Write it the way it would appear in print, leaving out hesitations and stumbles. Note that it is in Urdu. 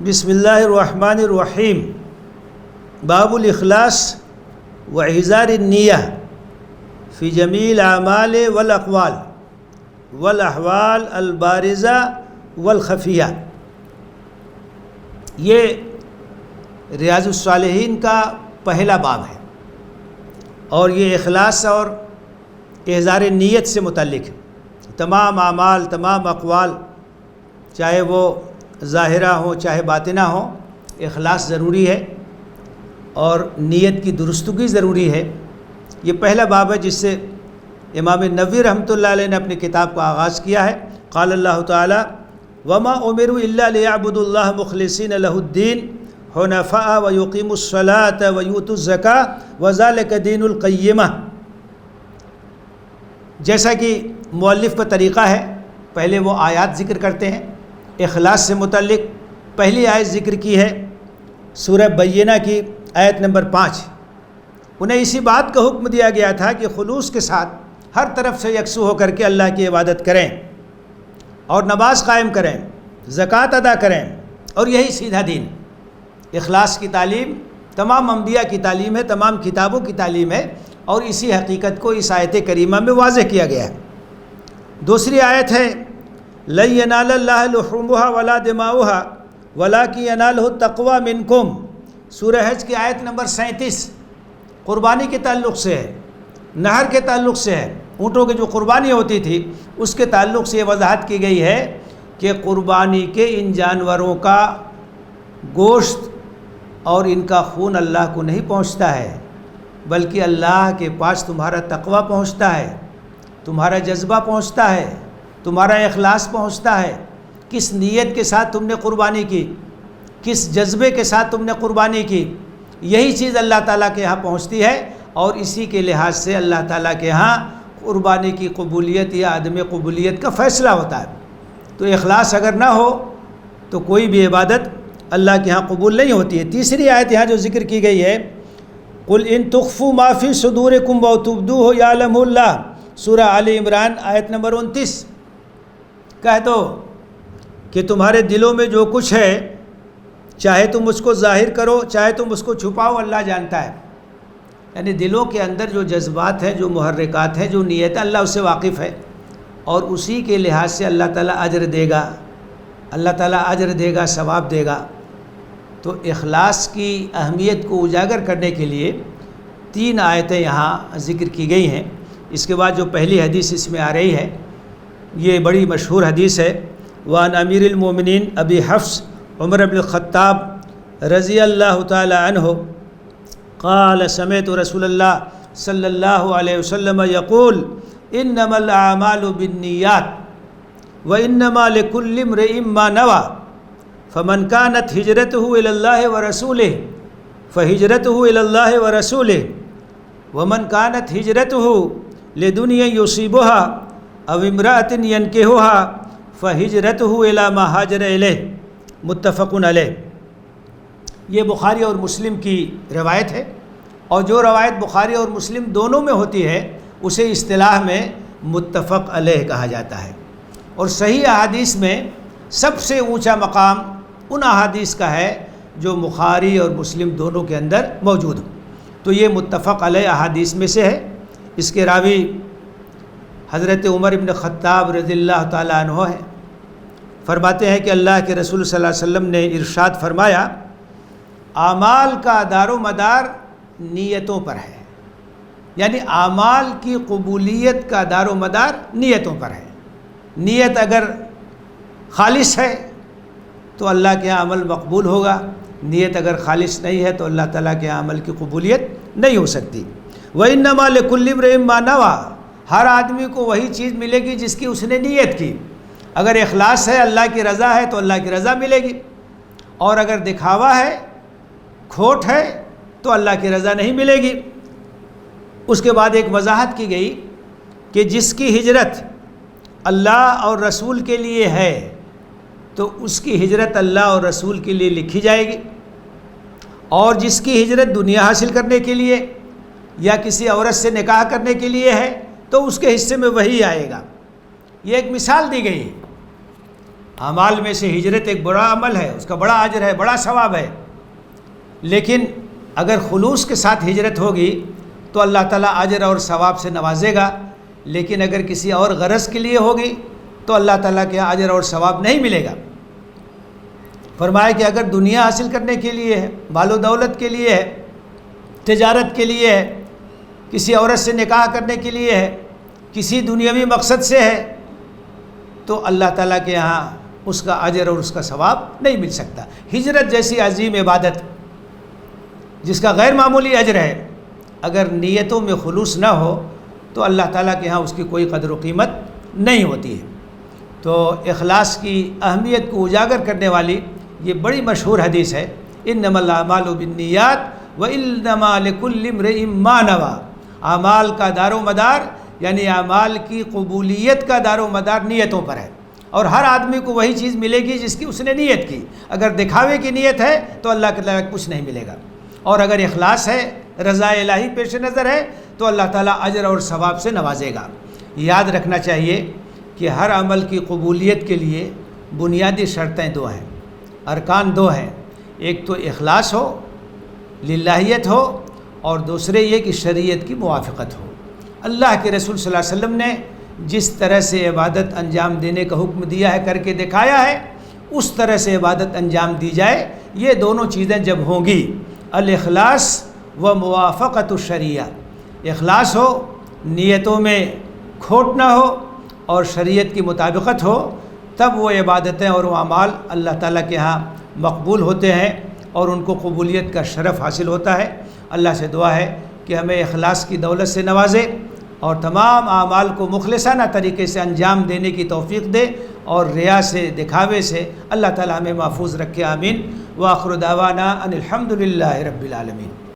بسم اللہ الرحمن الرحیم باب الاخلاص واحضار النیہ فی جمیع الاعمال والاقوال والاحوال البارزہ والخفیہ۔ یہ ریاض الصالحین کا پہلا باب ہے اور یہ اخلاص اور احضار نیت سے متعلق ہے۔ تمام اعمال، تمام اقوال، چاہے وہ ظاہرہ ہوں چاہے باطنہ ہوں، اخلاص ضروری ہے اور نیت کی درستگی ضروری ہے۔ یہ پہلا باب ہے جس سے امام نووی رحمۃ اللہ علیہ نے اپنی کتاب کا آغاز کیا ہے۔ قال اللہ تعالی وما امروا الا ليعبدوا الله مخلصین له الدین حنفاء ويقیموا الصلاة ويؤتوا الزکاة وذلك دین القیمہ۔ جیسا کہ مؤلف کا طریقہ ہے، پہلے وہ آیات ذکر کرتے ہیں۔ اخلاص سے متعلق پہلی آیت ذکر کی ہے سورہ بینہ کی آیت نمبر 5۔ انہیں اسی بات کا حکم دیا گیا تھا کہ خلوص کے ساتھ ہر طرف سے یکسو ہو کر کے اللہ کی عبادت کریں اور نماز قائم کریں، زکوٰۃ ادا کریں، اور یہی سیدھا دین۔ اخلاص کی تعلیم تمام انبیاء کی تعلیم ہے، تمام کتابوں کی تعلیم ہے، اور اسی حقیقت کو اس آیت کریمہ میں واضح کیا گیا ہے۔ دوسری آیت ہے لن ینال اللہ لحومها ولا دماؤها ولکن ینالہ التقوی منکم۔ سورہ حج کی آیت نمبر 37 قربانی کے تعلق سے ہے، نہر کے تعلق سے ہے، اونٹوں کی جو قربانی ہوتی تھی اس کے تعلق سے یہ وضاحت کی گئی ہے کہ قربانی کے ان جانوروں کا گوشت اور ان کا خون اللہ کو نہیں پہنچتا ہے، بلکہ اللہ کے پاس تمہارا تقوی پہنچتا ہے، تمہارا جذبہ پہنچتا ہے، تمہارا اخلاص پہنچتا ہے۔ کس نیت کے ساتھ تم نے قربانی کی، کس جذبے کے ساتھ تم نے قربانی کی، یہی چیز اللہ تعالیٰ کے ہاں پہنچتی ہے، اور اسی کے لحاظ سے اللہ تعالیٰ کے ہاں قربانی کی قبولیت یا عدم قبولیت کا فیصلہ ہوتا ہے۔ تو اخلاص اگر نہ ہو تو کوئی بھی عبادت اللہ کے ہاں قبول نہیں ہوتی ہے۔ تیسری آیت یہاں جو ذکر کی گئی ہے قل ان تخفوا ما فی صدورکم وتبدوہ یعلمہ اللہ، سورہ آل عمران آیت نمبر 29۔ کہہ دو کہ تمہارے دلوں میں جو کچھ ہے، چاہے تم اس کو ظاہر کرو چاہے تم اس کو چھپاؤ، اللہ جانتا ہے۔ یعنی دلوں کے اندر جو جذبات ہیں، جو محرکات ہیں، جو نیت ہے، اللہ اس سے واقف ہے، اور اسی کے لحاظ سے اللہ تعالیٰ اجر دے گا، اللہ تعالیٰ اجر دے گا، ثواب دے گا۔ تو اخلاص کی اہمیت کو اجاگر کرنے کے لیے 3 آیتیں یہاں ذکر کی گئی ہیں۔ اس کے بعد جو پہلی حدیث اس میں آ رہی ہے یہ بڑی مشہور حدیث ہے۔ وعن امیر المومنین ابی حفص عمر بن الخطاب رضی اللہ تعالی عنہ قال سمعت رسول اللہ صلی اللہ علیہ وسلم یقول انما الاعمال بالنیات وانما لکل امرئ ما نوى فمن كانت ہجرته الى اللہ ورسولہ فہجرته الى اللہ ورسولہ ومن كانت ہجرته لدنیا یصیبها او امرأۃ ینکحها فہجرته الى ما ہاجر الیہ، متفق علیہ۔ یہ بخاری اور مسلم کی روایت ہے، اور جو روایت بخاری اور مسلم دونوں میں ہوتی ہے اسے اصطلاح میں متفق علیہ کہا جاتا ہے۔ اور صحیح احادیث میں سب سے اونچا مقام ان احادیث کا ہے جو بخاری اور مسلم دونوں کے اندر موجود ہو۔ تو یہ متفق علیہ احادیث میں سے ہے۔ اس کے راوی حضرت عمر بن خطاب رضی اللہ تعالیٰ عنہ ہیں۔ فرماتے ہیں کہ اللہ کے رسول صلی اللہ علیہ وسلم نے ارشاد فرمایا اعمال کا دار و مدار نیتوں پر ہے، یعنی اعمال کی قبولیت کا دار و مدار نیتوں پر ہے۔ نیت اگر خالص ہے تو اللہ کے عمل مقبول ہوگا، نیت اگر خالص نہیں ہے تو اللہ تعالیٰ کے عمل کی قبولیت نہیں ہو سکتی۔ وَإِنَّمَا لِكُلِّ امْرِئٍ مَّا نَوَىٰ، ہر آدمی کو وہی چیز ملے گی جس کی اس نے نیت کی۔ اگر اخلاص ہے، اللہ کی رضا ہے تو اللہ کی رضا ملے گی، اور اگر دکھاوا ہے، کھوٹ ہے، تو اللہ کی رضا نہیں ملے گی۔ اس کے بعد ایک وضاحت کی گئی کہ جس کی ہجرت اللہ اور رسول کے لیے ہے تو اس کی ہجرت اللہ اور رسول کے لیے لکھی جائے گی، اور جس کی ہجرت دنیا حاصل کرنے کے لیے یا کسی عورت سے نکاح کرنے کے لیے ہے تو اس کے حصے میں وہی آئے گا۔ یہ ایک مثال دی گئی اعمال میں سے ہجرت ایک بڑا عمل ہے، اس کا بڑا اجر ہے، بڑا ثواب ہے، لیکن اگر خلوص کے ساتھ ہجرت ہوگی تو اللہ تعالیٰ اجر اور ثواب سے نوازے گا، لیکن اگر کسی اور غرض کے لیے ہوگی تو اللہ تعالیٰ کے اجر اور ثواب نہیں ملے گا۔ فرمایا کہ اگر دنیا حاصل کرنے کے لیے ہے، مال و دولت کے لیے ہے، تجارت کے لیے ہے، کسی عورت سے نکاح کرنے کے لیے ہے، کسی دنیاوی مقصد سے ہے، تو اللہ تعالیٰ کے یہاں اس کا اجر اور اس کا ثواب نہیں مل سکتا۔ ہجرت جیسی عظیم عبادت جس کا غیر معمولی اجر ہے، اگر نیتوں میں خلوص نہ ہو تو اللہ تعالیٰ کے ہاں اس کی کوئی قدر و قیمت نہیں ہوتی ہے۔ تو اخلاص کی اہمیت کو اجاگر کرنے والی یہ بڑی مشہور حدیث ہے، انما الاعمال بالنیات وانما لکل امرئ ما نوی۔ اعمال کا دار و مدار یعنی اعمال کی قبولیت کا دار و مدار نیتوں پر ہے، اور ہر آدمی کو وہی چیز ملے گی جس کی اس نے نیت کی۔ اگر دکھاوے کی نیت ہے تو اللہ کے لائق کچھ نہیں ملے گا، اور اگر اخلاص ہے، رضا الہی پیش نظر ہے، تو اللہ تعالیٰ اجر اور ثواب سے نوازے گا۔ یاد رکھنا چاہیے کہ ہر عمل کی قبولیت کے لیے بنیادی شرطیں دو ہیں، ارکان دو ہیں، ایک تو اخلاص ہو، للہیت ہو، اور دوسرے یہ کہ شریعت کی موافقت ہو۔ اللہ کے رسول صلی اللہ علیہ وسلم نے جس طرح سے عبادت انجام دینے کا حکم دیا ہے، کر کے دکھایا ہے، اس طرح سے عبادت انجام دی جائے۔ یہ دونوں چیزیں جب ہوں گی، الاخلاص و موافقت الشریعہ، اخلاص ہو، نیتوں میں کھوٹ نہ ہو، اور شریعت کی مطابقت ہو، تب وہ عبادتیں اور وہ اعمال اللہ تعالیٰ کے ہاں مقبول ہوتے ہیں اور ان کو قبولیت کا شرف حاصل ہوتا ہے۔ اللہ سے دعا ہے کہ ہمیں اخلاص کی دولت سے نوازے اور تمام اعمال کو مخلصانہ طریقے سے انجام دینے کی توفیق دے، اور ریا سے، دکھاوے سے اللہ تعالیٰ ہمیں محفوظ رکھے، آمین۔ وآخر دعوانا ان الحمد للہ رب العالمین۔